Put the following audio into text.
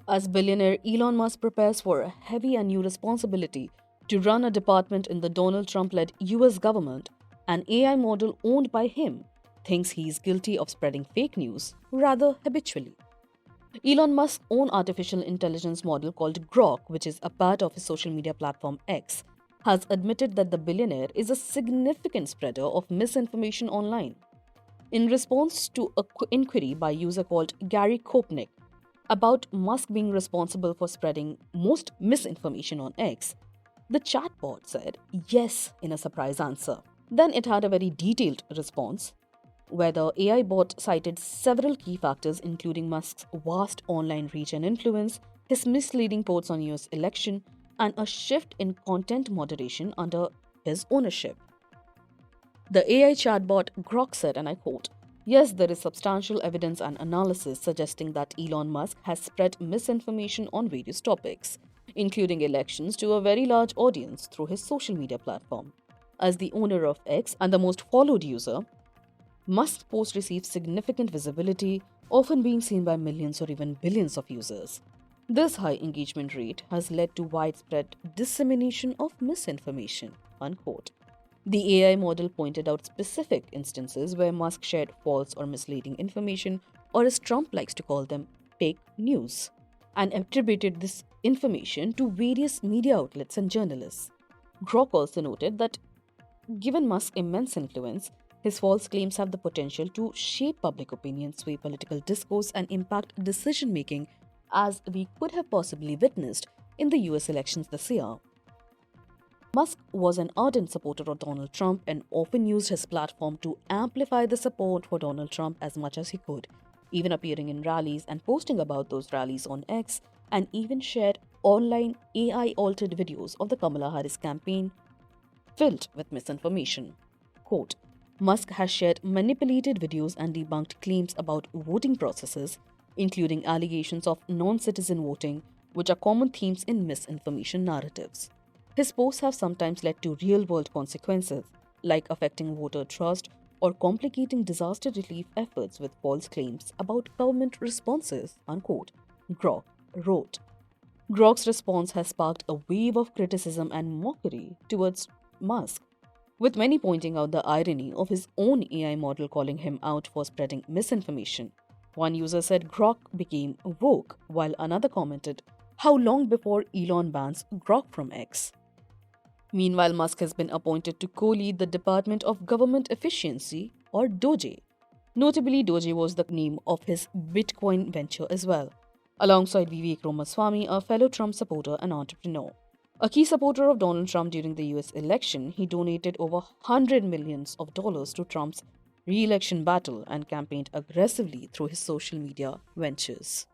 As billionaire Elon Musk prepares for a heavy and new responsibility to run a department in the Donald Trump led US government, an AI model owned by him thinks he is guilty of spreading fake news rather habitually. Elon Musk's own artificial intelligence model called Grok, which is a part of his social media platform X, has admitted that the billionaire is a significant spreader of misinformation online. In response to an inquiry by a user called Gary Kopnick about Musk being responsible for spreading most misinformation on X, the chatbot said yes in a surprise answer. Then it had a very detailed response where the AI bot cited several key factors, including Musk's vast online reach and influence, his misleading quotes on US election, and a shift in content moderation under his ownership. The AI chatbot Grok said, and I quote, "Yes, there is substantial evidence and analysis suggesting that Elon Musk has spread misinformation on various topics, including elections, to a very large audience through his social media platform. As the owner of X and the most followed user, Musk's post receives significant visibility, often being seen by millions or even billions of users. This high engagement rate has led to widespread dissemination of misinformation." Unquote. The AI model pointed out specific instances where Musk shared false or misleading information, or as Trump likes to call them, fake news, and attributed this information to various media outlets and journalists. Grok also noted that given Musk's immense influence, his false claims have the potential to shape public opinion, sway political discourse, and impact decision making, as we could have possibly witnessed in the US elections this year. Musk was an ardent supporter of Donald Trump and often used his platform to amplify the support for Donald Trump as much as he could, even appearing in rallies and posting about those rallies on X, and even shared online AI altered videos of the Kamala Harris campaign filled with misinformation. Quote, "Musk has shared manipulated videos and debunked claims about voting processes, including allegations of non-citizen voting, which are common themes in misinformation narratives. His posts have sometimes led to real-world consequences, like affecting voter trust or complicating disaster relief efforts with false claims about government responses," unquote, Grok wrote. Grok's response has sparked a wave of criticism and mockery towards Musk, with many pointing out the irony of his own AI model calling him out for spreading misinformation. One user said Grok became woke, while another commented, "How long before Elon bans Grok from X?" Meanwhile, Musk has been appointed to co-lead the Department of Government Efficiency, or DOGE. Notably, DOGE was the name of his Bitcoin venture as well, alongside Vivek Ramaswamy, a fellow Trump supporter and entrepreneur. A key supporter of Donald Trump during the US election, he donated over $100 million to Trump's re-election battle and campaigned aggressively through his social media ventures.